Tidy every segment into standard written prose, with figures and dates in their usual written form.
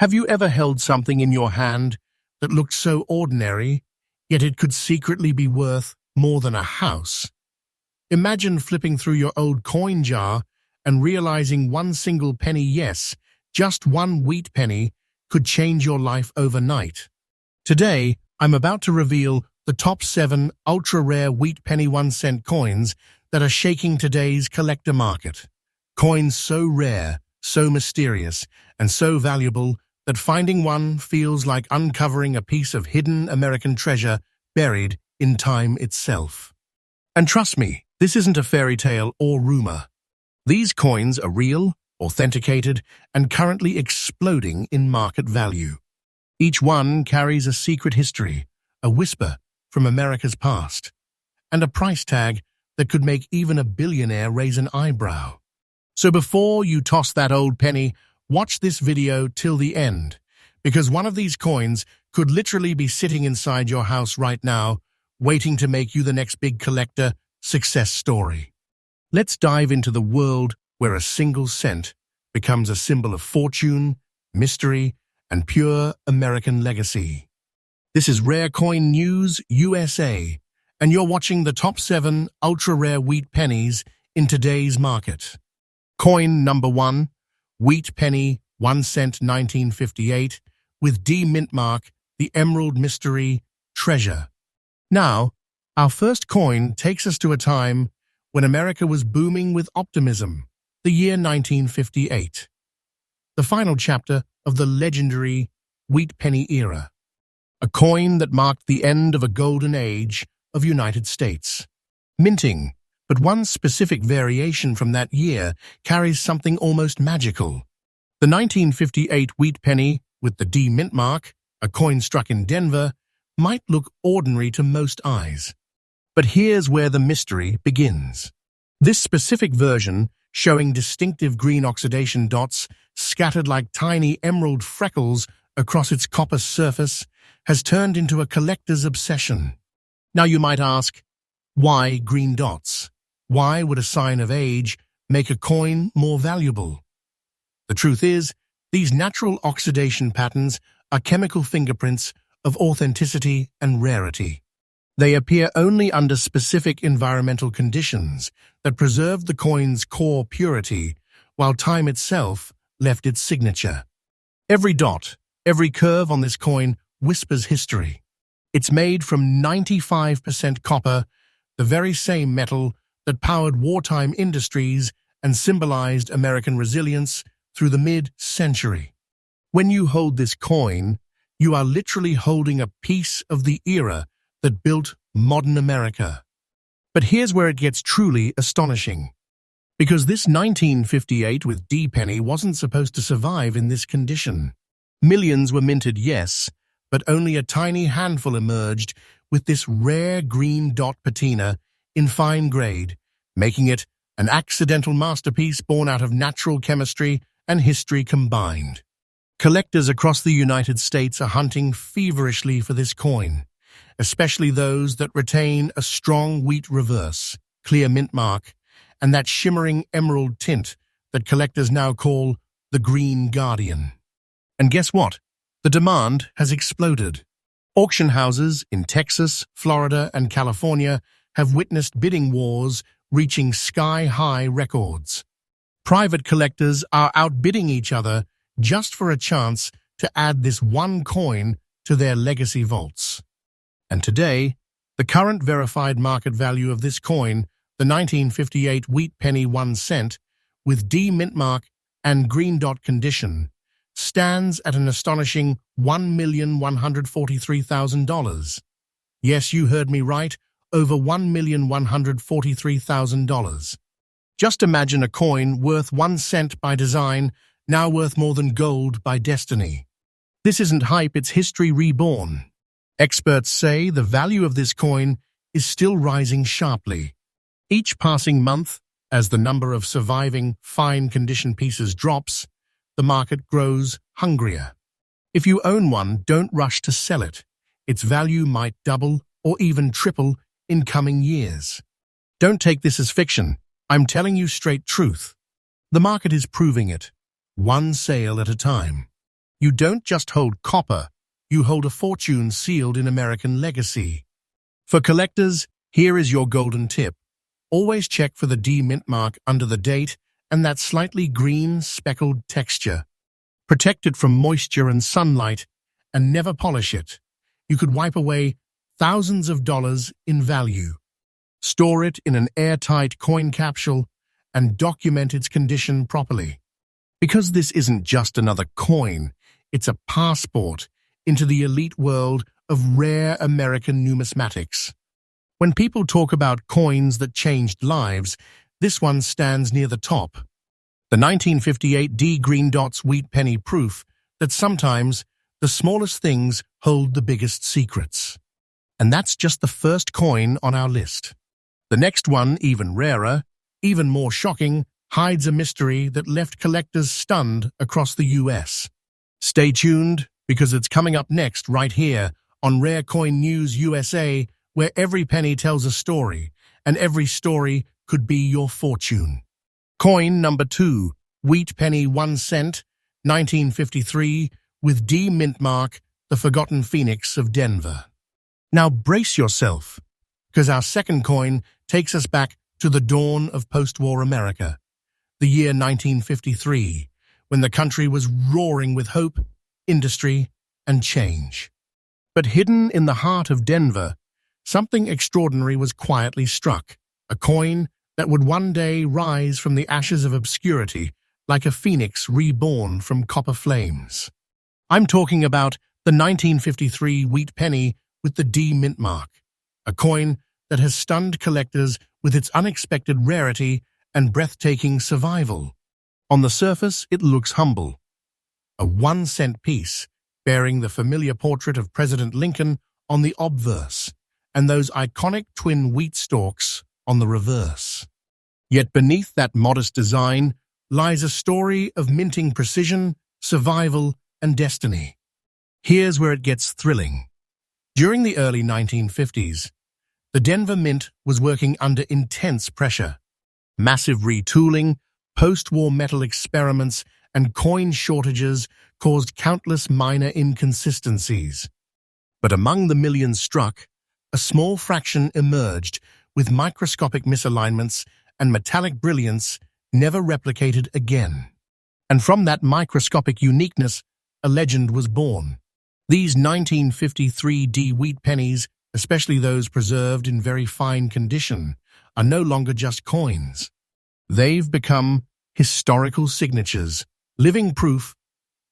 Have you ever held something in your hand that looked so ordinary, yet it could secretly be worth more than a house? Imagine flipping through your old coin jar and realizing one single penny, yes, just one wheat penny, could change your life overnight. Today, I'm about to reveal the top 7 ultra-rare wheat penny 1-cent coins that are shaking today's collector market. Coins so rare, so mysterious, and so valuable that finding one feels like uncovering a piece of hidden American treasure buried in time itself. And trust me, this isn't a fairy tale or rumor. These coins are real, authenticated, and currently exploding in market value. Each one carries a secret history, a whisper from America's past, and a price tag that could make even a billionaire raise an eyebrow. So before you toss that old penny, watch this video till the end, because one of these coins could literally be sitting inside your house right now, waiting to make you the next big collector success story. Let's dive into the world where a single cent becomes a symbol of fortune, mystery, and pure American legacy. This is Rare Coin News USA, and you're watching the top 7 ultra-rare wheat pennies in today's market. Coin number 1, wheat penny 1 cent 1958, with D Mintmark, the Emerald Mystery Treasure. Now, our first coin takes us to a time when America was booming with optimism, the year 1958. The final chapter of the legendary wheat penny era. A coin that marked the end of a golden age of United States. Minting, but one specific variation from that year carries something almost magical. The 1958 wheat penny with the D Mintmark, a coin struck in Denver, might look ordinary to most eyes. But here's where the mystery begins. This specific version, showing distinctive green oxidation dots scattered like tiny emerald freckles across its copper surface, has turned into a collector's obsession. Now you might ask, why green dots? Why would a sign of age make a coin more valuable? The truth is, these natural oxidation patterns are chemical fingerprints of authenticity and rarity. They appear only under specific environmental conditions that preserve the coin's core purity, while time itself left its signature. Every dot, every curve on this coin whispers history. It's made from 95% copper, the very same metal that powered wartime industries and symbolized American resilience through the mid-century. When you hold this coin, you are literally holding a piece of the era that built modern America. But here's where it gets truly astonishing. Because this 1958 with D penny wasn't supposed to survive in this condition. Millions were minted, yes, but only a tiny handful emerged with this rare green dot patina in fine grade, making it an accidental masterpiece born out of natural chemistry and history combined. Collectors across the United States are hunting feverishly for this coin, especially those that retain a strong wheat reverse, clear mint mark, and that shimmering emerald tint that collectors now call the Green Guardian. And guess what? The demand has exploded. Auction houses in Texas, Florida, and California have witnessed bidding wars reaching sky-high records. Private collectors are outbidding each other just for a chance to add this one coin to their legacy vaults. And today, the current verified market value of this coin, the 1958 wheat penny 1 cent, with D Mintmark and green dot condition, stands at an astonishing $1,143,000. Yes, you heard me right, over $1,143,000. Just imagine a coin worth 1 cent by design, now worth more than gold by destiny. This isn't hype, it's history reborn. Experts say the value of this coin is still rising sharply. Each passing month, as the number of surviving fine-condition pieces drops, the market grows hungrier. If you own one, don't rush to sell it. Its value might double or even triple in coming years. Don't take this as fiction. I'm telling you straight truth. The market is proving it, one sale at a time. You don't just hold copper, you hold a fortune sealed in American legacy. For collectors, here is your golden tip. Always check for the D mint mark under the date and that slightly green, speckled texture. Protect it from moisture and sunlight, and never polish it. You could wipe away thousands of dollars in value. Store it in an airtight coin capsule and document its condition properly. Because this isn't just another coin, it's a passport into the elite world of rare American numismatics. When people talk about coins that changed lives, this one stands near the top. The 1958 D Green Dots wheat penny proof that sometimes the smallest things hold the biggest secrets. And that's just the first coin on our list. The next one, even rarer, even more shocking, hides a mystery that left collectors stunned across the US. Stay tuned, because it's coming up next right here on Rare Coin News USA, where every penny tells a story, and every story could be your fortune. Coin number 2, wheat penny 1 cent, 1953, with D Mintmark, the Forgotten Phoenix of Denver. Now brace yourself, because our second coin takes us back to the dawn of post-war America, the year 1953, when the country was roaring with hope, industry, and change. But hidden in the heart of Denver, something extraordinary was quietly struck, a coin that would one day rise from the ashes of obscurity like a phoenix reborn from copper flames. I'm talking about the 1953 wheat penny with the D Mintmark, a coin that has stunned collectors with its unexpected rarity and breathtaking survival. On the surface, it looks humble. A 1 cent piece bearing the familiar portrait of President Lincoln on the obverse and those iconic twin wheat stalks on the reverse. Yet beneath that modest design lies a story of minting precision, survival, and destiny. Here's where it gets thrilling. During the early 1950s, the Denver Mint was working under intense pressure. Massive retooling, post-war metal experiments, and coin shortages caused countless minor inconsistencies. But among the millions struck, a small fraction emerged with microscopic misalignments and metallic brilliance never replicated again. And from that microscopic uniqueness, a legend was born. These 1953 D wheat pennies, especially those preserved in very fine condition, are no longer just coins. They've become historical signatures, living proof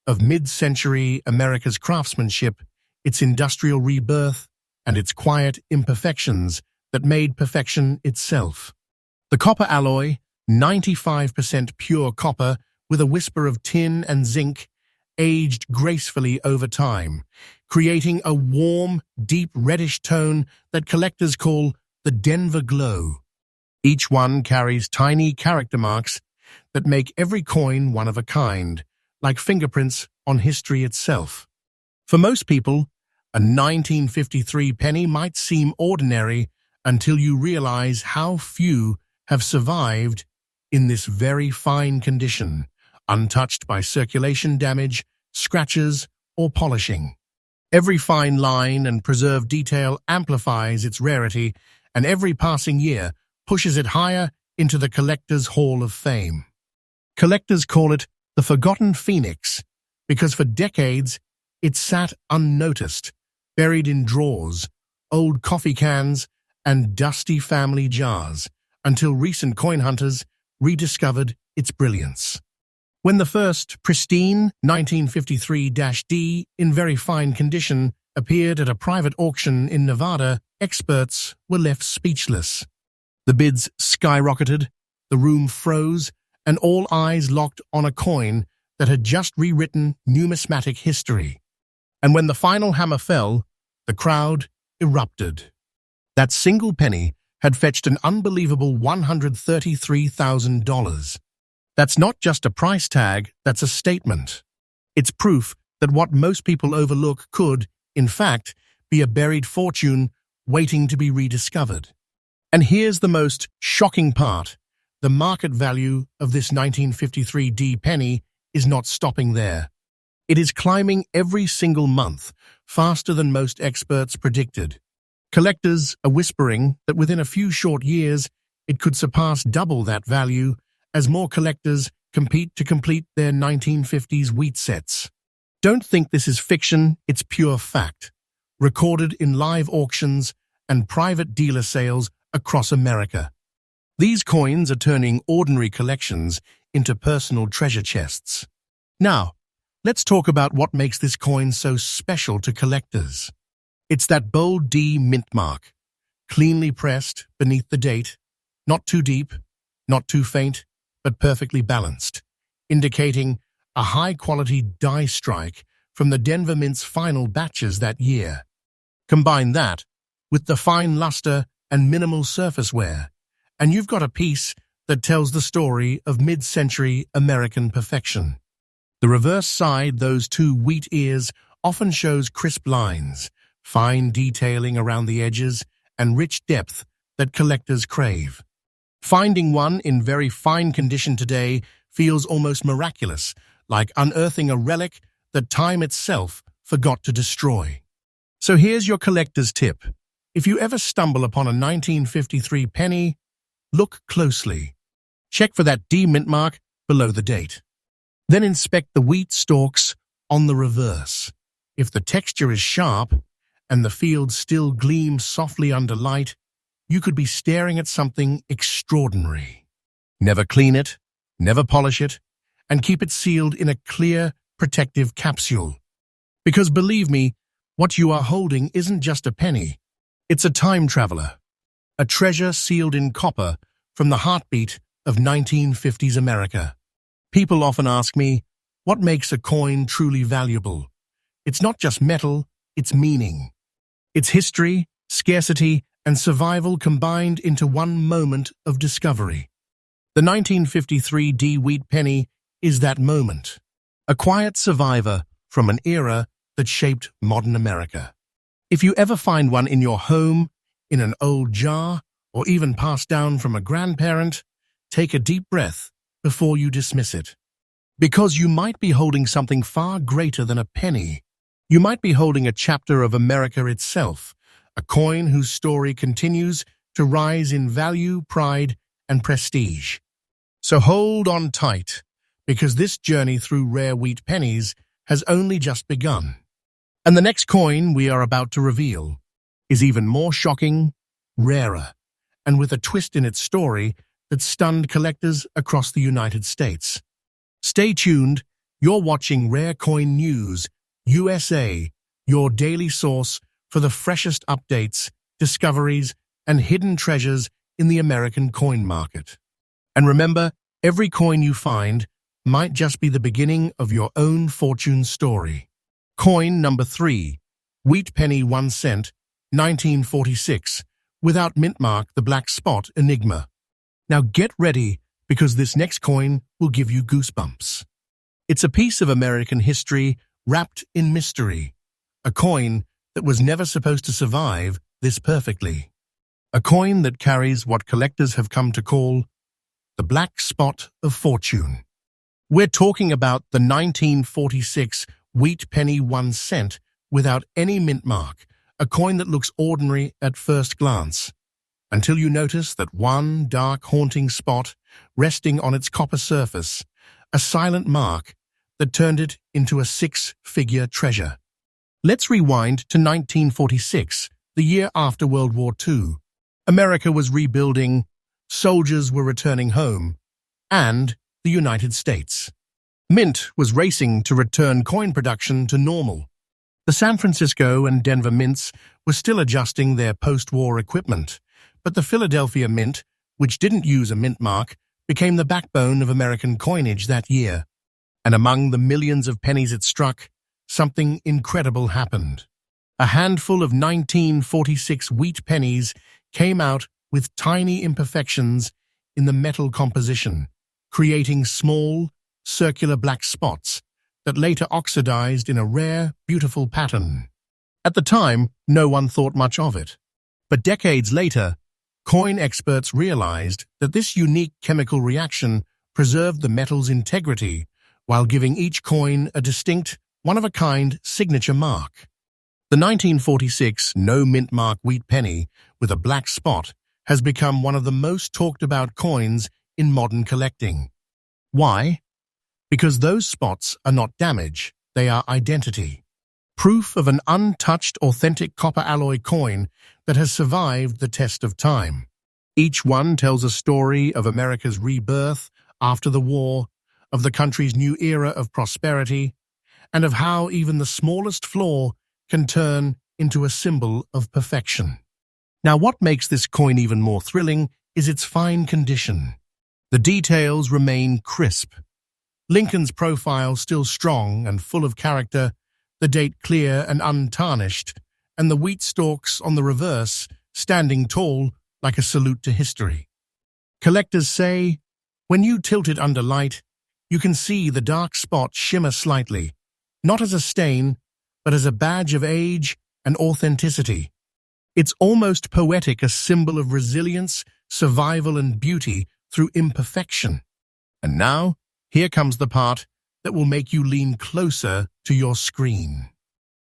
of mid-century America's craftsmanship, its industrial rebirth, and its quiet imperfections that made perfection itself. The copper alloy, 95% pure copper with a whisper of tin and zinc, aged gracefully over time, creating a warm, deep reddish tone that collectors call the Denver Glow. Each one carries tiny character marks that make every coin one of a kind, like fingerprints on history itself. For most people, a 1953 penny might seem ordinary until you realize how few have survived in this very fine condition, untouched by circulation damage, scratches, or polishing. Every fine line and preserved detail amplifies its rarity, and every passing year pushes it higher into the collector's Hall of Fame. Collectors call it the Forgotten Phoenix because for decades it sat unnoticed, buried in drawers, old coffee cans, and dusty family jars, until recent coin hunters rediscovered its brilliance. When the first pristine 1953-D in very fine condition appeared at a private auction in Nevada, experts were left speechless. The bids skyrocketed, the room froze, and all eyes locked on a coin that had just rewritten numismatic history. And when the final hammer fell, the crowd erupted. That single penny had fetched an unbelievable $133,000. That's not just a price tag, that's a statement. It's proof that what most people overlook could, in fact, be a buried fortune waiting to be rediscovered. And here's the most shocking part. The market value of this 1953 D penny is not stopping there. It is climbing every single month, faster than most experts predicted. Collectors are whispering that within a few short years, it could surpass double that value as more collectors compete to complete their 1950s wheat sets. Don't think this is fiction, it's pure fact, recorded in live auctions and private dealer sales across America. These coins are turning ordinary collections into personal treasure chests. Now, let's talk about what makes this coin so special to collectors. It's that bold D Mintmark, cleanly pressed beneath the date, not too deep, not too faint, but perfectly balanced, indicating a high-quality die strike from the Denver Mint's final batches that year. Combine that with the fine luster and minimal surface wear, and you've got a piece that tells the story of mid-century American perfection. The reverse side, those two wheat ears, often shows crisp lines, fine detailing around the edges, and rich depth that collectors crave. Finding one in very fine condition today feels almost miraculous, like unearthing a relic that time itself forgot to destroy. So here's your collector's tip. If you ever stumble upon a 1953 penny, look closely. Check for that D Mintmark below the date. Then inspect the wheat stalks on the reverse. If the texture is sharp and the fields still gleam softly under light, you could be staring at something extraordinary. Never clean it, never polish it, and keep it sealed in a clear, protective capsule. Because believe me, what you are holding isn't just a penny. It's a time traveler, a treasure sealed in copper from the heartbeat of 1950s America. People often ask me, what makes a coin truly valuable? It's not just metal, it's meaning. It's history, scarcity, and survival combined into one moment of discovery. The 1953 D Wheat penny is that moment, a quiet survivor from an era that shaped modern America. If you ever find one in your home, in an old jar, or even passed down from a grandparent, take a deep breath before you dismiss it. Because you might be holding something far greater than a penny. You might be holding a chapter of America itself, a coin whose story continues to rise in value, pride, and prestige. So hold on tight, because this journey through rare wheat pennies has only just begun. And the next coin we are about to reveal is even more shocking, rarer, and with a twist in its story that stunned collectors across the United States. Stay tuned, you're watching Rare Coin News, USA, your daily source for the freshest updates, discoveries, and hidden treasures in the American coin market. And remember, every coin you find might just be the beginning of your own fortune story. Coin number 3, wheat penny 1 cent, 1946, without Mintmark, the black spot enigma. Now get ready, because this next coin will give you goosebumps. It's a piece of American history wrapped in mystery, a coin that was never supposed to survive this perfectly. A coin that carries what collectors have come to call the black spot of fortune. We're talking about the 1946 wheat penny 1 cent without any Mintmark, a coin that looks ordinary at first glance, until you notice that one dark, haunting spot resting on its copper surface, a silent mark that turned it into a 6-figure treasure. Let's rewind to 1946, the year after World War II. America was rebuilding, soldiers were returning home, and the United States. Mint was racing to return coin production to normal. The San Francisco and Denver mints were still adjusting their post-war equipment, but the Philadelphia Mint, which didn't use a Mintmark, became the backbone of American coinage that year. And among the millions of pennies it struck, something incredible happened. A handful of 1946 wheat pennies came out with tiny imperfections in the metal composition, creating small, circular black spots that later oxidized in a rare, beautiful pattern. At the time, no one thought much of it. But decades later, coin experts realized that this unique chemical reaction preserved the metal's integrity while giving each coin a distinct, one-of-a-kind signature mark. The 1946 no Mintmark wheat penny with a black spot has become one of the most talked-about coins in modern collecting. Why? Because those spots are not damage, they are identity. Proof of an untouched, authentic copper alloy coin that has survived the test of time. Each one tells a story of America's rebirth after the war, of the country's new era of prosperity, and of how even the smallest flaw can turn into a symbol of perfection. Now, what makes this coin even more thrilling is its fine condition. The details remain crisp. Lincoln's profile still strong and full of character, the date clear and untarnished, and the wheat stalks on the reverse standing tall like a salute to history. Collectors say, when you tilt it under light, you can see the dark spot shimmer slightly, not as a stain, but as a badge of age and authenticity. It's almost poetic, a symbol of resilience, survival, and beauty through imperfection. And now, here comes the part that will make you lean closer to your screen.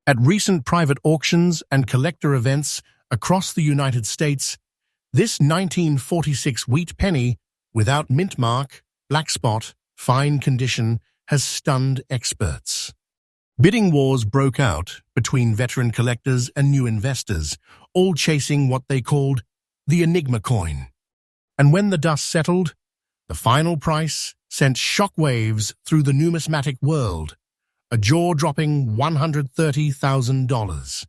At recent private auctions and collector events across the United States, this 1946 wheat penny, without Mintmark, black spot, fine condition, has stunned experts. Bidding wars broke out between veteran collectors and new investors, all chasing what they called the Enigma coin. And when the dust settled, the final price sent shockwaves through the numismatic world, a jaw-dropping $130,000.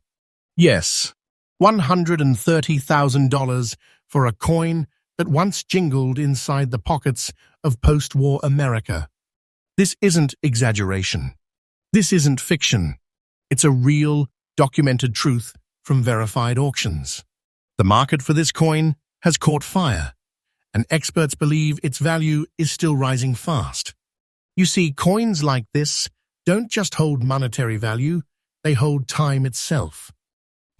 Yes, $130,000 for a coin that once jingled inside the pockets of post-war America. This isn't exaggeration. This isn't fiction. It's a real, documented truth from verified auctions. The market for this coin has caught fire, and experts believe its value is still rising fast. You see, coins like this don't just hold monetary value, they hold time itself.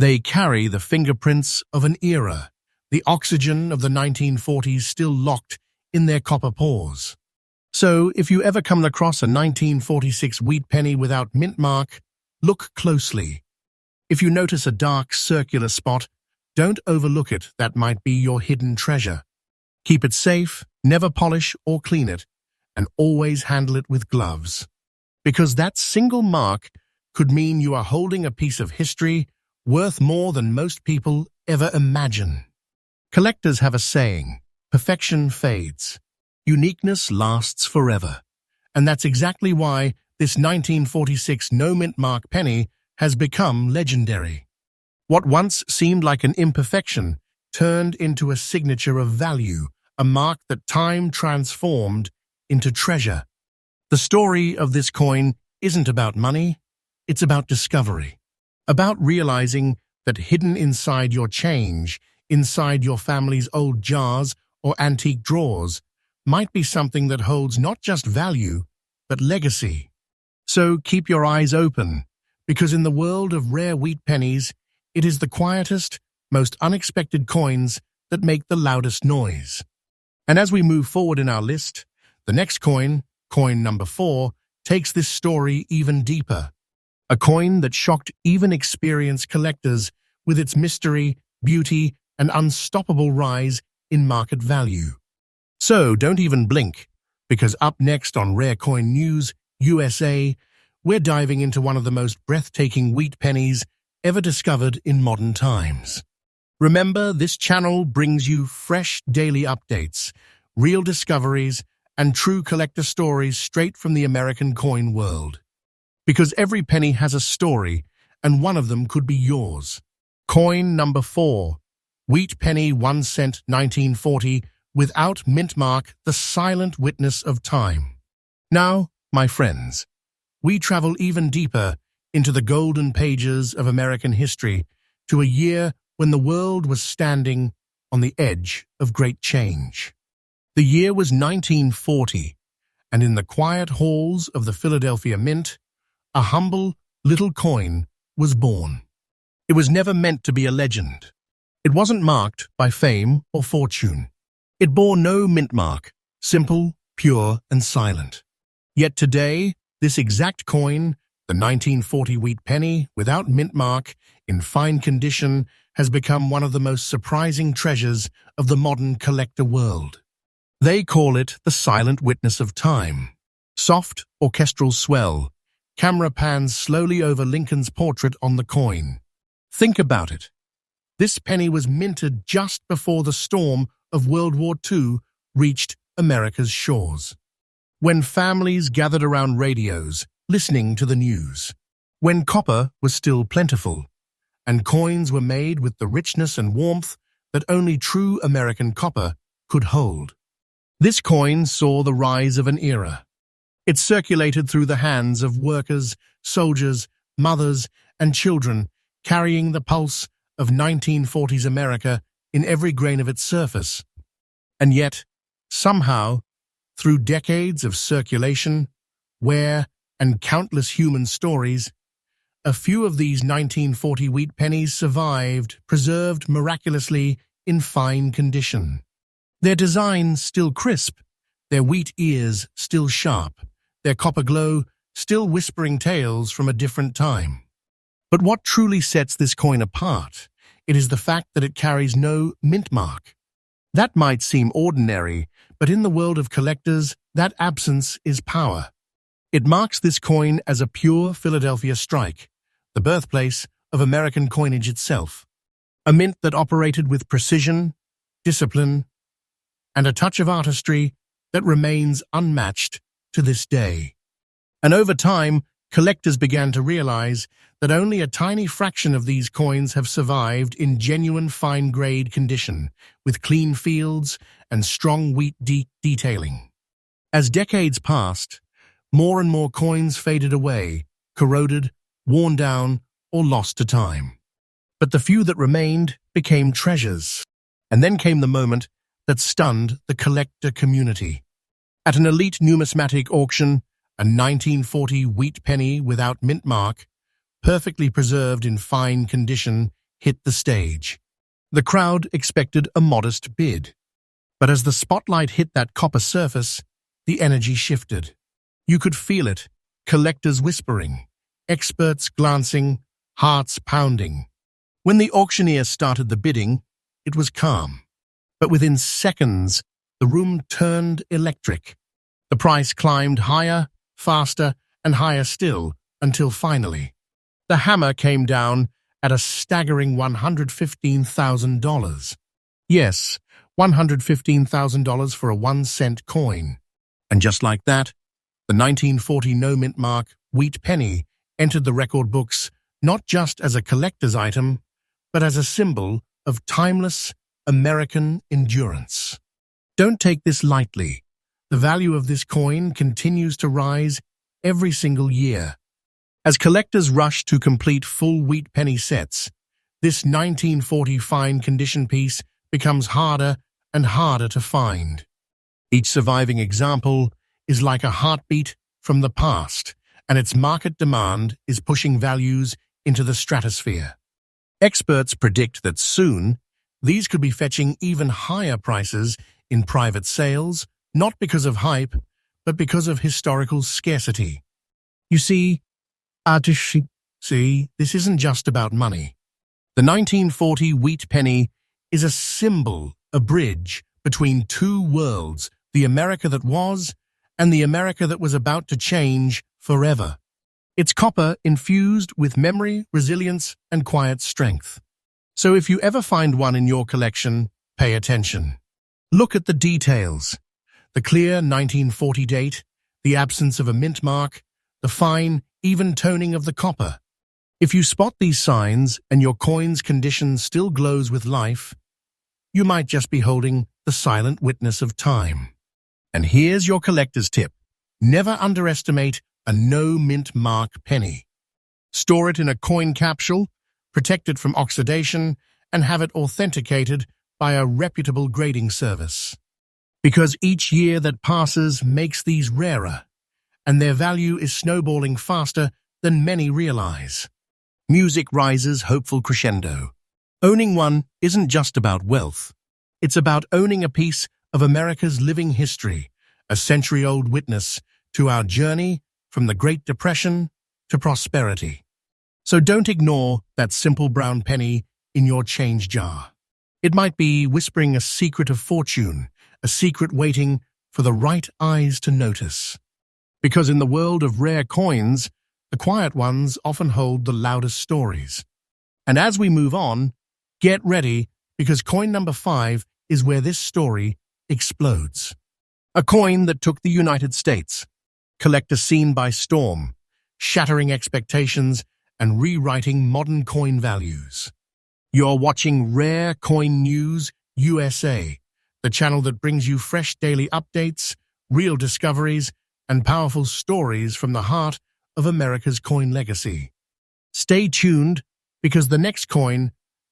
They carry the fingerprints of an era, the oxygen of the 1940s still locked in their copper pores. So, if you ever come across a 1946 wheat penny without Mintmark, look closely. If you notice a dark, circular spot, don't overlook it. That might be your hidden treasure. Keep it safe, never polish or clean it, and always handle it with gloves. Because that single mark could mean you are holding a piece of history worth more than most people ever imagine. Collectors have a saying, perfection fades. Uniqueness lasts forever. And that's exactly why this 1946 no Mintmark penny has become legendary. What once seemed like an imperfection turned into a signature of value, a mark that time transformed into treasure. The story of this coin isn't about money, it's about discovery. About realizing that hidden inside your change, inside your family's old jars or antique drawers, might be something that holds not just value, but legacy. So keep your eyes open, because in the world of rare wheat pennies, it is the quietest, most unexpected coins that make the loudest noise. And as we move forward in our list, the next coin, coin number 4, takes this story even deeper. A coin that shocked even experienced collectors with its mystery, beauty, and unstoppable rise in market value. So don't even blink, because up next on Rare Coin News USA, we're diving into one of the most breathtaking wheat pennies ever discovered in modern times. Remember, this channel brings you fresh daily updates, real discoveries, and true collector stories straight from the American coin world. Because every penny has a story, and one of them could be yours. Coin number 4, wheat penny 1 cent 1940, without Mintmark, the silent witness of time. Now, my friends, we travel even deeper into the golden pages of American history to a year when the world was standing on the edge of great change. The year was 1940, and in the quiet halls of the Philadelphia Mint, a humble little coin was born. It was never meant to be a legend. It wasn't marked by fame or fortune. It bore no Mintmark, simple, pure, and silent. Yet today, this exact coin, The 1940 wheat penny, without Mintmark, in fine condition, has become one of the most surprising treasures of the modern collector world. They call it the silent witness of time. Soft, orchestral swell. Camera pans slowly over Lincoln's portrait on the coin. Think about it. This penny was minted just before the storm of World War II reached America's shores. When families gathered around radios, listening to the news. When copper was still plentiful, and coins were made with the richness and warmth that only true American copper could hold. This coin saw the rise of an era. It circulated through the hands of workers, soldiers, mothers, and children, carrying the pulse of 1940s America in every grain of its surface. And yet, somehow, through decades of circulation, wear, and countless human stories, a few of these 1940 wheat pennies survived, preserved miraculously in fine condition. Their design still crisp, their wheat ears still sharp, their copper glow still whispering tales from a different time. But what truly sets this coin apart? It is the fact that it carries no mint mark. That might seem ordinary, but in the world of collectors, that absence is power. It marks this coin as a pure Philadelphia strike, the birthplace of American coinage itself. A mint that operated with precision, discipline, and a touch of artistry that remains unmatched to this day. And over time, collectors began to realize that only a tiny fraction of these coins have survived in genuine fine-grade condition, with clean fields and strong wheat detailing. As decades passed, more and more coins faded away, corroded, worn down, or lost to time. But the few that remained became treasures. And then came the moment that stunned the collector community. At an elite numismatic auction, a 1940 wheat penny without mint mark, perfectly preserved in fine condition, hit the stage. The crowd expected a modest bid. But as the spotlight hit that copper surface, the energy shifted. You could feel it, collectors whispering, experts glancing, hearts pounding. When the auctioneer started the bidding, it was calm. But within seconds, the room turned electric. The price climbed higher, faster, and higher still, until finally, the hammer came down at a staggering $115,000. Yes, $115,000 for a 1-cent coin. And just like that, the 1940 no mint mark wheat penny entered the record books not just as a collector's item, but as a symbol of timeless American endurance. Don't take this lightly. The value of this coin continues to rise every single year. As collectors rush to complete full wheat penny sets, this 1940 fine condition piece becomes harder and harder to find. Each surviving example is like a heartbeat from the past, and its market demand is pushing values into the stratosphere. Experts predict that soon, these could be fetching even higher prices in private sales, not because of hype, but because of historical scarcity. You see, this isn't just about money. The 1940 wheat penny is a symbol, a bridge between two worlds, the America that was and the America that was about to change forever. It's copper infused with memory, resilience, and quiet strength. So if you ever find one in your collection, pay attention. Look at the details. The clear 1940 date, the absence of a mint mark, the fine, even toning of the copper. If you spot these signs and your coin's condition still glows with life, you might just be holding the silent witness of time. And here's your collector's tip. Never underestimate a no mint mark penny. Store it in a coin capsule, protect it from oxidation, and have it authenticated by a reputable grading service. Because each year that passes makes these rarer, and their value is snowballing faster than many realize. Music rises hopeful crescendo. Owning one isn't just about wealth. It's about owning a piece of America's living history, a century-old witness to our journey from the Great Depression to prosperity. So don't ignore that simple brown penny in your change jar. It might be whispering a secret of fortune, a secret waiting for the right eyes to notice. Because in the world of rare coins, the quiet ones often hold the loudest stories. And as we move on, get ready, because coin number 5 is where this story explodes. A coin that took the United States collector scene by storm, shattering expectations and rewriting modern coin values. You're watching Rare Coin News USA, the channel that brings you fresh daily updates, real discoveries, and powerful stories from the heart of America's coin legacy. Stay tuned, because the next coin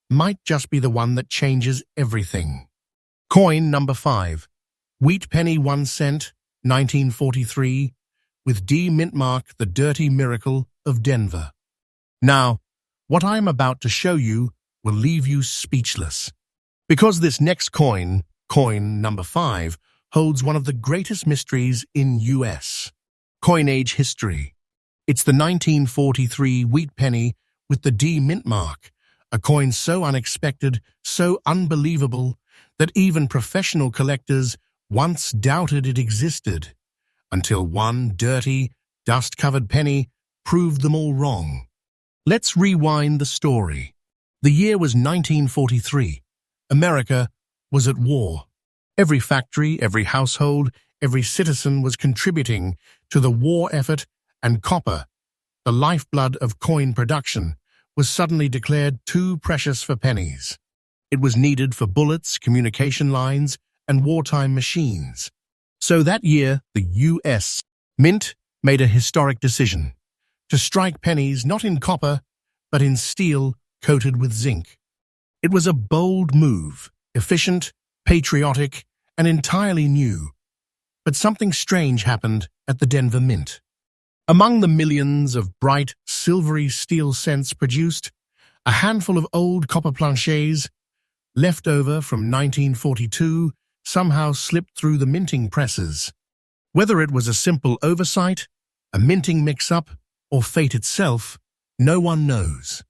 might just be the one that changes everything. Coin number 5. Wheat penny 1 cent, 1943, with D. Mintmark, the dirty miracle of Denver. Now, what I am about to show you will leave you speechless. Because this next coin, coin number 5, holds one of the greatest mysteries in U.S. coinage history. It's the 1943 wheat penny with the D. Mintmark, a coin so unexpected, so unbelievable, that even professional collectors once doubted it existed, until one dirty, dust-covered penny proved them all wrong. Let's rewind the story. The year was 1943. America was at war. Every factory, every household, every citizen was contributing to the war effort, and copper, the lifeblood of coin production, was suddenly declared too precious for pennies. It was needed for bullets, communication lines, and wartime machines. So that year, the U.S. Mint made a historic decision to strike pennies not in copper, but in steel coated with zinc. It was a bold move, efficient, patriotic, and entirely new. But something strange happened at the Denver Mint. Among the millions of bright, silvery steel cents produced, a handful of old copper planchets, left over from 1942, somehow slipped through the minting presses. Whether it was a simple oversight, a minting mix-up, or fate itself, no one knows.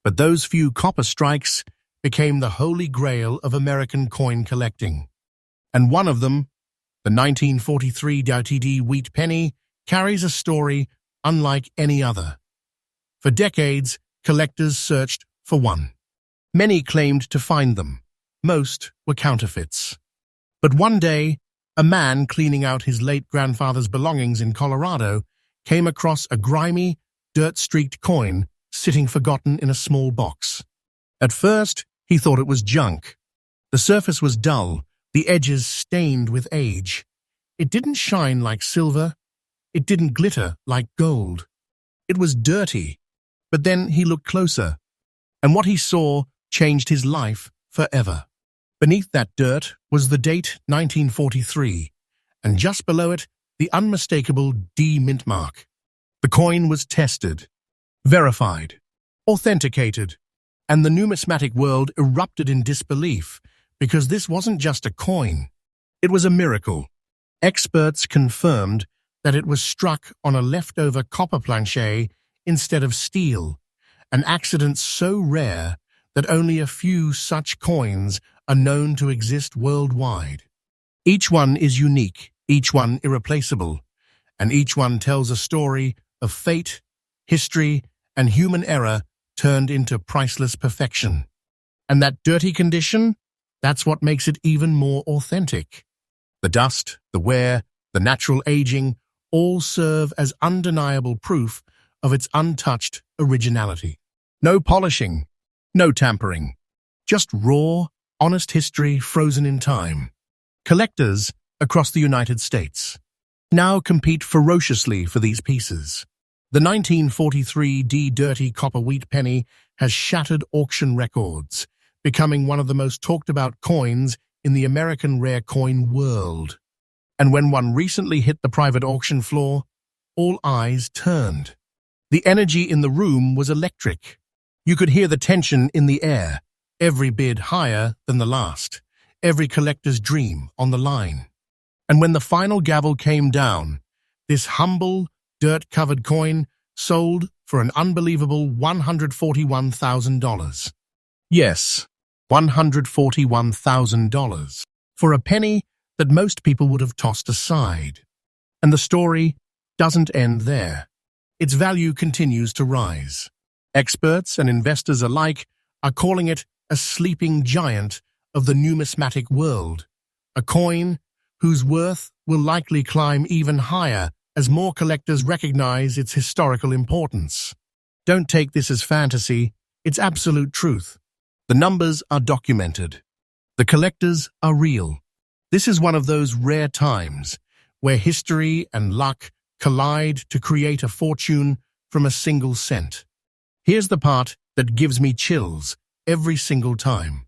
But those few copper strikes became the holy grail of American coin collecting. And one of them, the 1943 DTD wheat penny, carries a story unlike any other. For decades, collectors searched for one. Many claimed to find them. Most were counterfeits. But one day, a man cleaning out his late grandfather's belongings in Colorado came across a grimy, dirt-streaked coin sitting forgotten in a small box. At first, he thought it was junk. The surface was dull, the edges stained with age. It didn't shine like silver. It didn't glitter like gold. It was dirty. But then he looked closer, and what he saw changed his life forever. Beneath that dirt was the date 1943, and just below it, the unmistakable D. Mintmark. The coin was tested, verified, authenticated, and the numismatic world erupted in disbelief, because this wasn't just a coin. It was a miracle. Experts confirmed that it was struck on a leftover copper planchet instead of steel, an accident so rare that only a few such coins are known to exist worldwide. Each one is unique, each one irreplaceable, and each one tells a story of fate, history, and human error turned into priceless perfection. And that dirty condition, that's what makes it even more authentic. The dust, the wear, the natural aging, all serve as undeniable proof of its untouched originality. No polishing, no tampering, just raw, honest history frozen in time. Collectors across the United States now compete ferociously for these pieces. The 1943 D Dirty Copper Wheat Penny has shattered auction records, becoming one of the most talked-about coins in the American rare coin world. And when one recently hit the private auction floor, all eyes turned. The energy in the room was electric. You could hear the tension in the air, every bid higher than the last, every collector's dream on the line. And when the final gavel came down, this humble, dirt-covered coin sold for an unbelievable $141,000. Yes, $141,000 for a penny that most people would have tossed aside. And the story doesn't end there. Its value continues to rise. Experts and investors alike are calling it a sleeping giant of the numismatic world, a coin whose worth will likely climb even higher as more collectors recognize its historical importance. Don't take this as fantasy, it's absolute truth. The numbers are documented. The collectors are real. This is one of those rare times where history and luck collide to create a fortune from a single cent. Here's the part that gives me chills every single time.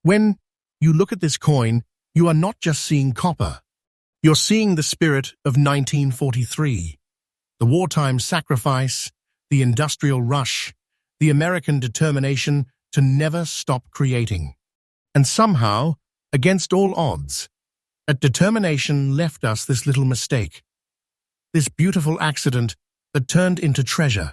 When you look at this coin, you are not just seeing copper. You're seeing the spirit of 1943, the wartime sacrifice, the industrial rush, the American determination to never stop creating. And somehow, against all odds, that determination left us this little mistake, this beautiful accident that turned into treasure.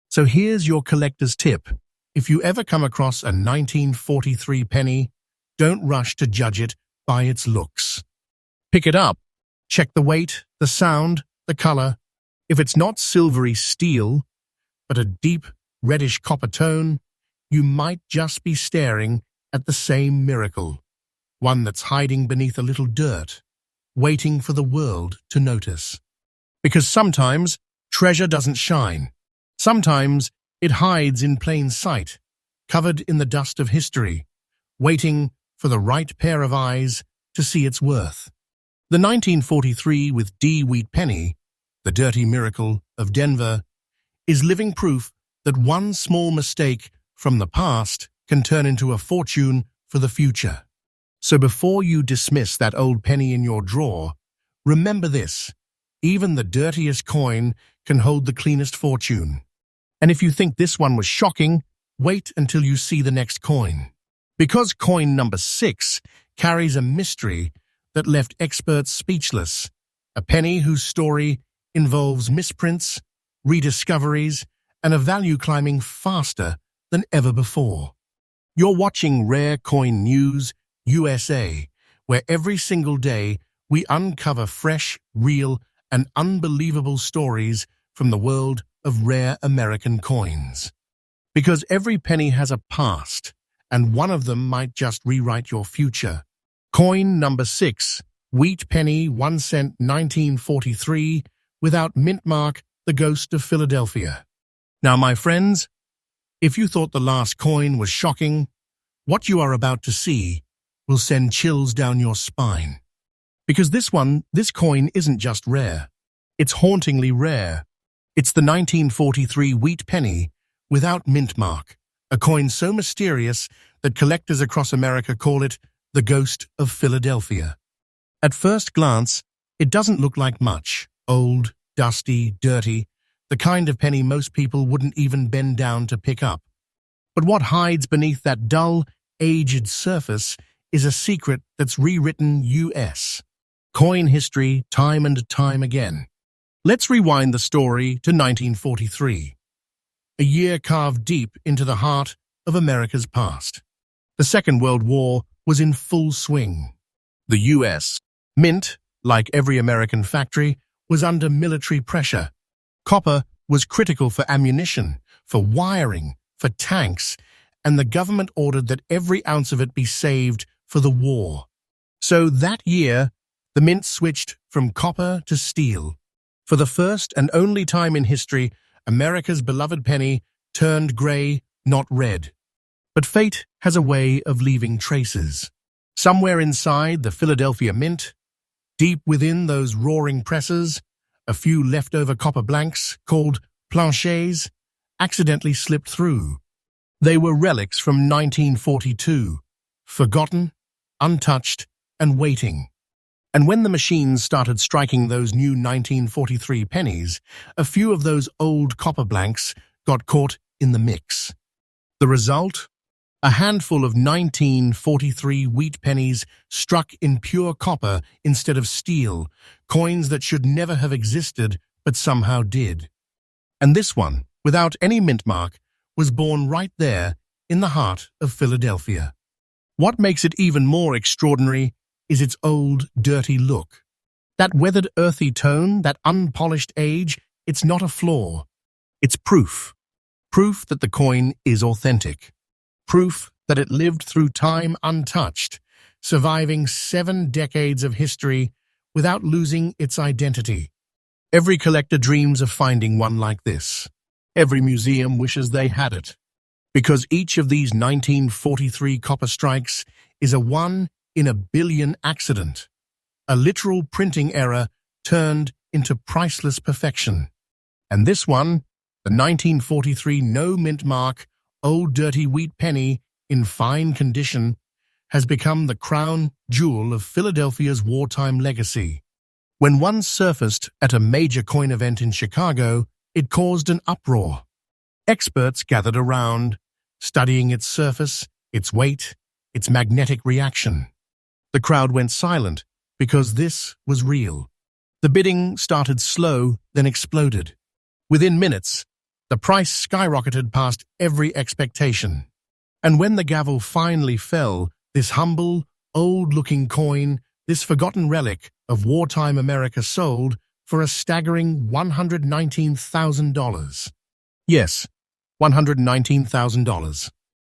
So here's your collector's tip. If you ever come across a 1943 penny, don't rush to judge it by its looks. Pick it up. Check the weight, the sound, the color. If it's not silvery steel, but a deep reddish copper tone, you might just be staring at the same miracle, one that's hiding beneath a little dirt, waiting for the world to notice. Because sometimes treasure doesn't shine. Sometimes it hides in plain sight, covered in the dust of history, waiting for the right pair of eyes to see its worth. The 1943 with D wheat penny, the dirty miracle of Denver, is living proof that one small mistake from the past can turn into a fortune for the future. So before you dismiss that old penny in your drawer, remember this: even the dirtiest coin can hold the cleanest fortune. And if you think this one was shocking, wait until you see the next coin. Because coin number 6 carries a mystery that left experts speechless, a penny whose story involves misprints, rediscoveries, and a value climbing faster than ever before. You're watching Rare Coin News USA, where every single day we uncover fresh, real, and unbelievable stories from the world of rare American coins. Because every penny has a past, and one of them might just rewrite your future. Coin number 6, wheat penny, 1 cent, 1943, without Mintmark, the ghost of Philadelphia. Now, my friends, if you thought the last coin was shocking, what you are about to see will send chills down your spine. Because this coin isn't just rare. It's hauntingly rare. It's the 1943 wheat penny without Mintmark, a coin so mysterious that collectors across America call it the ghost of Philadelphia. At first glance, it doesn't look like much. Old, dusty, dirty, the kind of penny most people wouldn't even bend down to pick up. But what hides beneath that dull, aged surface is a secret that's rewritten U.S. coin history time and time again. Let's rewind the story to 1943, a year carved deep into the heart of America's past. The Second World War was in full swing. The U.S. Mint, like every American factory, was under military pressure. Copper was critical for ammunition, for wiring, for tanks, and the government ordered that every ounce of it be saved for the war. So that year, the mint switched from copper to steel. For the first and only time in history, America's beloved penny turned gray, not red. But fate has a way of leaving traces. Somewhere inside the Philadelphia Mint, deep within those roaring presses, a few leftover copper blanks, called planchets, accidentally slipped through. They were relics from 1942, forgotten, untouched, and waiting. And when the machines started striking those new 1943 pennies, a few of those old copper blanks got caught in the mix. The result? A handful of 1943 wheat pennies struck in pure copper instead of steel, coins that should never have existed but somehow did. And this one, without any mint mark, was born right there in the heart of Philadelphia. What makes it even more extraordinary is its old, dirty look. That weathered, earthy tone, that unpolished age, it's not a flaw. It's proof. Proof that the coin is authentic. Proof that it lived through time untouched, surviving 7 decades of history without losing its identity. Every collector dreams of finding one like this. Every museum wishes they had it. Because each of these 1943 copper strikes is a 1 in a billion accident. A literal printing error turned into priceless perfection. And this one, the 1943 no mint mark, old dirty wheat penny in fine condition, has become the crown jewel of Philadelphia's wartime legacy. When one surfaced at a major coin event in Chicago, it caused an uproar. Experts gathered around, studying its surface, its weight, its magnetic reaction. The crowd went silent because this was real. The bidding started slow, then exploded. Within minutes, the price skyrocketed past every expectation. And when the gavel finally fell, this humble, old-looking coin, this forgotten relic of wartime America, sold for a staggering $119,000. Yes, $119,000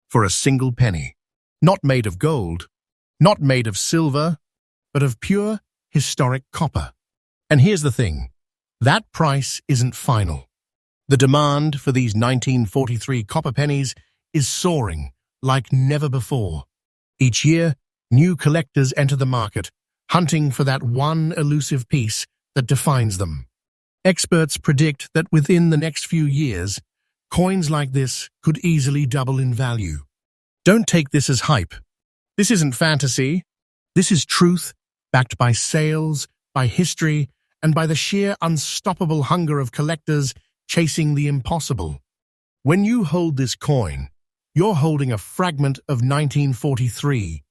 for a single penny. Not made of gold, not made of silver, but of pure, historic copper. And here's the thing, that price isn't final. The demand for these 1943 copper pennies is soaring like never before. Each year, new collectors enter the market, hunting for that one elusive piece that defines them. Experts predict that within the next few years, coins like this could easily double in value. Don't take this as hype. This isn't fantasy. This is truth, backed by sales, by history, and by the sheer unstoppable hunger of collectors chasing the impossible. When you hold this coin, you're holding a fragment of 1943,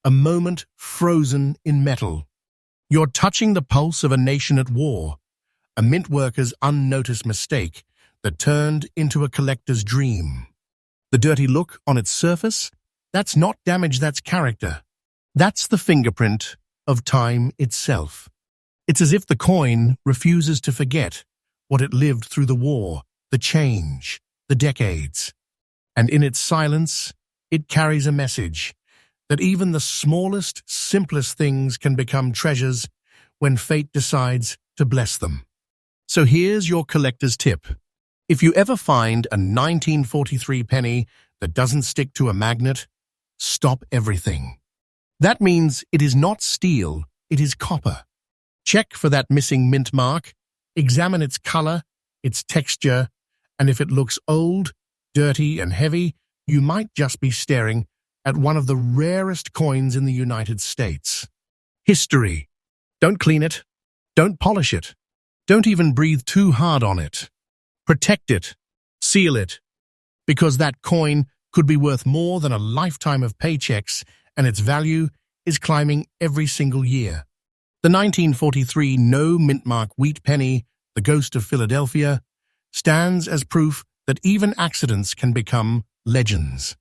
a moment frozen in metal. You're touching the pulse of a nation at war, a mint worker's unnoticed mistake that turned into a collector's dream. The dirty look on its surface, that's not damage, that's character. That's the fingerprint of time itself. It's as if the coin refuses to forget what it lived through the war, the change, the decades. And in its silence, it carries a message that even the smallest, simplest things can become treasures when fate decides to bless them. So here's your collector's tip. If you ever find a 1943 penny that doesn't stick to a magnet, stop everything. That means it is not steel, it is copper. Check for that missing mint mark, examine its color, its texture, and if it looks old, dirty, and heavy, you might just be staring at one of the rarest coins in the United States. History. Don't clean it. Don't polish it. Don't even breathe too hard on it. Protect it. Seal it. Because that coin could be worth more than a lifetime of paychecks, and its value is climbing every single year. The 1943 no mint mark wheat penny, the ghost of Philadelphia, stands as proof that even accidents can become legends.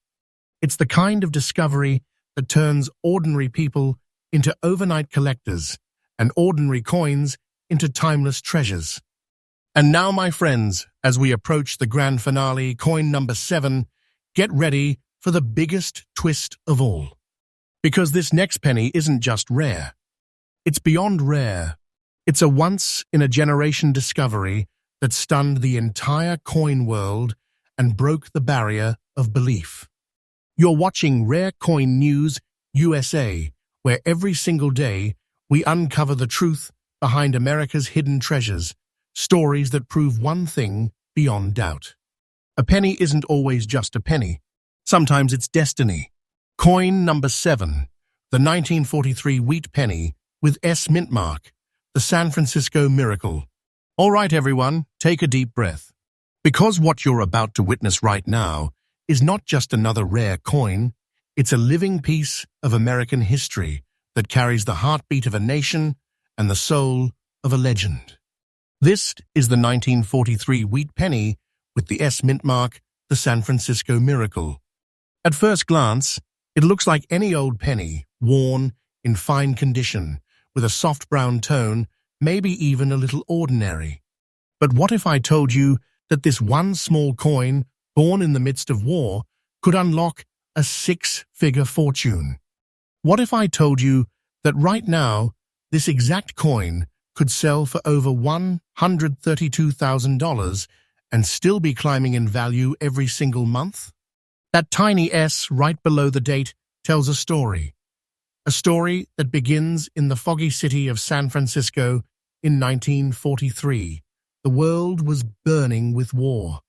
It's the kind of discovery that turns ordinary people into overnight collectors and ordinary coins into timeless treasures. And now, my friends, as we approach the grand finale, coin number 7, get ready for the biggest twist of all. Because this next penny isn't just rare. It's beyond rare. It's a once-in-a-generation discovery that stunned the entire coin world and broke the barrier of belief. You're watching Rare Coin News USA, where every single day we uncover the truth behind America's hidden treasures, stories that prove one thing beyond doubt. A penny isn't always just a penny. Sometimes it's destiny. Coin number 7, the 1943 wheat penny with S Mintmark, the San Francisco Miracle. All right, everyone, take a deep breath. Because what you're about to witness right now is not just another rare coin, it's a living piece of American history that carries the heartbeat of a nation and the soul of a legend. This is the 1943 wheat penny with the S mint mark, the San Francisco Miracle. At first glance, it looks like any old penny, worn, in fine condition, with a soft brown tone, maybe even a little ordinary. But what if I told you that this one small coin, born in the midst of war, could unlock a six-figure fortune? What if I told you that right now, this exact coin could sell for over $132,000 and still be climbing in value every single month? That tiny S right below the date tells a story that begins in the foggy city of San Francisco in 1943. The world was burning with war.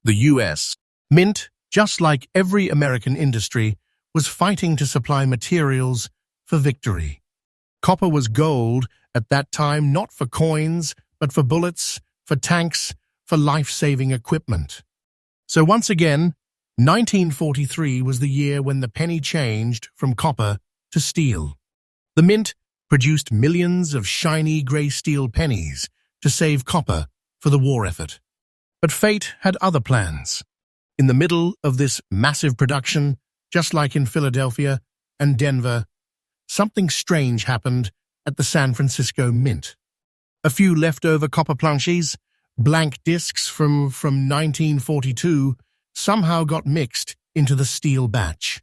The U.S. Mint, just like every American industry, was fighting to supply materials for victory. Copper was gold at that time, not for coins, but for bullets, for tanks, for life-saving equipment. So once again, 1943 was the year when the penny changed from copper to steel. The mint produced millions of shiny grey steel pennies to save copper for the war effort. But fate had other plans. In the middle of this massive production, just like in Philadelphia and Denver, something strange happened at the San Francisco Mint. A few leftover copper planches, blank discs from 1942, somehow got mixed into the steel batch.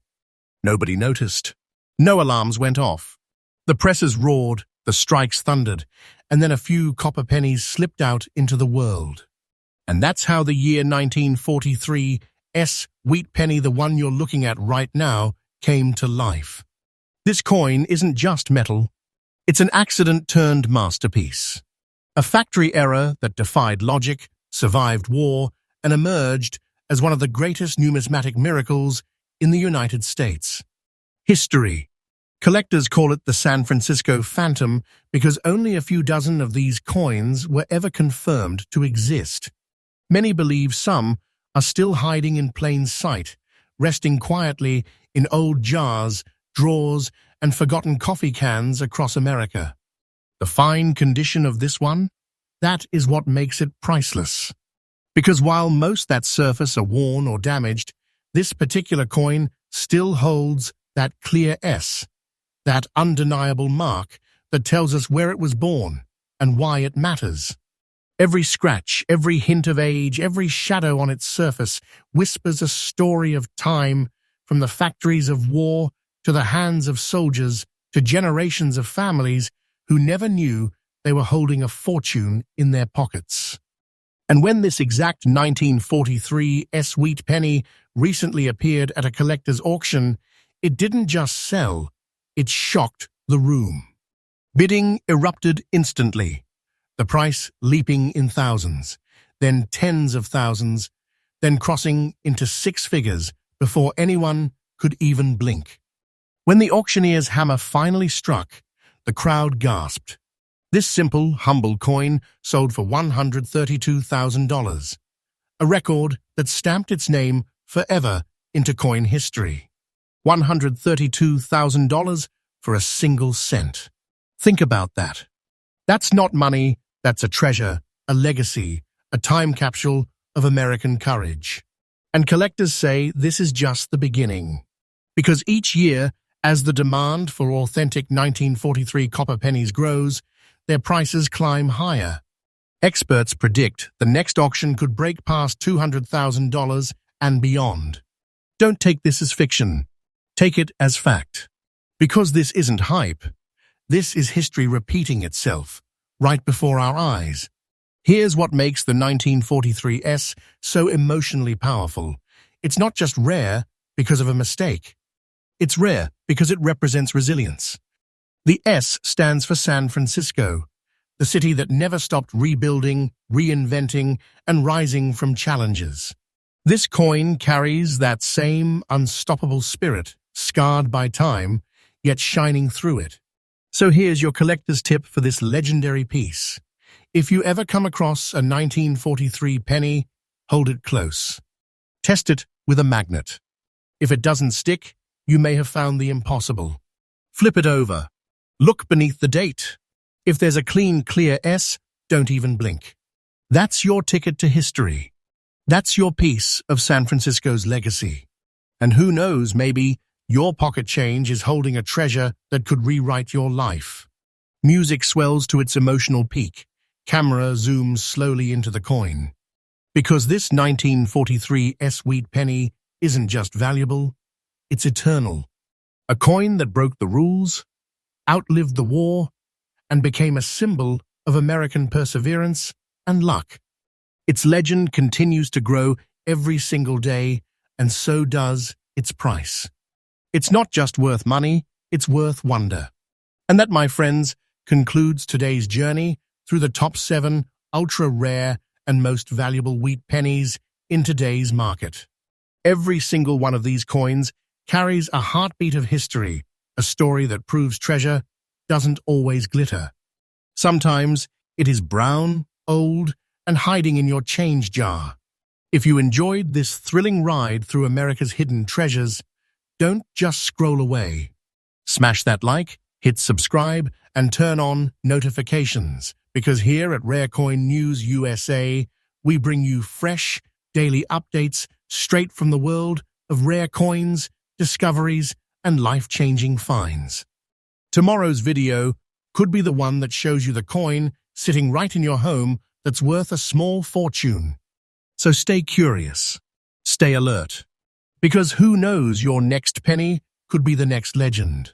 Nobody noticed. No alarms went off. The presses roared, the strikes thundered, and then a few copper pennies slipped out into the world. And that's how the year 1943 S wheat penny, the one you're looking at right now, came to life. This coin isn't just metal. It's an accident-turned masterpiece. A factory error that defied logic, survived war, and emerged as one of the greatest numismatic miracles in the United States. History. Collectors call it the San Francisco Phantom because only a few dozen of these coins were ever confirmed to exist. Many believe some are still hiding in plain sight, resting quietly in old jars, drawers, and forgotten coffee cans across America. The fine condition of this one? That is what makes it priceless. Because while most that surface are worn or damaged, this particular coin still holds that clear S, that undeniable mark that tells us where it was born and why it matters. Every scratch, every hint of age, every shadow on its surface whispers a story of time, from the factories of war to the hands of soldiers to generations of families who never knew they were holding a fortune in their pockets. And when this exact 1943 S wheat penny recently appeared at a collector's auction, it didn't just sell, it shocked the room. Bidding erupted instantly, the price leaping in thousands, then tens of thousands, then crossing into six figures before anyone could even blink. When the auctioneer's hammer finally struck, the crowd gasped. This simple, humble coin sold for $132,000, a record that stamped its name forever into coin history. $132,000 for a single cent. Think about that. That's not money, that's a treasure, a legacy, a time capsule of American courage. And collectors say this is just the beginning. Because each year, as the demand for authentic 1943 copper pennies grows, their prices climb higher. Experts predict the next auction could break past $200,000 and beyond. Don't take this as fiction. Take it as fact. Because this isn't hype. This is history repeating itself, right before our eyes. Here's what makes the 1943 S so emotionally powerful. It's not just rare because of a mistake. It's rare because it represents resilience. The S stands for San Francisco, the city that never stopped rebuilding, reinventing, and rising from challenges. This coin carries that same unstoppable spirit, scarred by time, yet shining through it. So here's your collector's tip for this legendary piece. If you ever come across a 1943 penny, hold it close. Test it with a magnet. If it doesn't stick, you may have found the impossible. Flip it over. Look beneath the date. If there's a clean, clear S, don't even blink. That's your ticket to history. That's your piece of San Francisco's legacy. And who knows, maybe your pocket change is holding a treasure that could rewrite your life. Music swells to its emotional peak. Camera zooms slowly into the coin. Because this 1943 wheat penny isn't just valuable, it's eternal. A coin that broke the rules, outlived the war, and became a symbol of American perseverance and luck. Its legend continues to grow every single day, and so does its price. It's not just worth money, it's worth wonder. And that, my friends, concludes today's journey through the top 7 ultra-rare and most valuable wheat pennies in today's market. Every single one of these coins carries a heartbeat of history, a story that proves treasure doesn't always glitter. Sometimes it is brown, old, and hiding in your change jar. If you enjoyed this thrilling ride through America's hidden treasures, don't just scroll away. Smash that like, hit subscribe, and turn on notifications, because here at Rare Coin News USA, we bring you fresh, daily updates straight from the world of rare coins, discoveries, and life-changing finds. Tomorrow's video could be the one that shows you the coin sitting right in your home that's worth a small fortune. So stay curious, stay alert, because who knows, your next penny could be the next legend.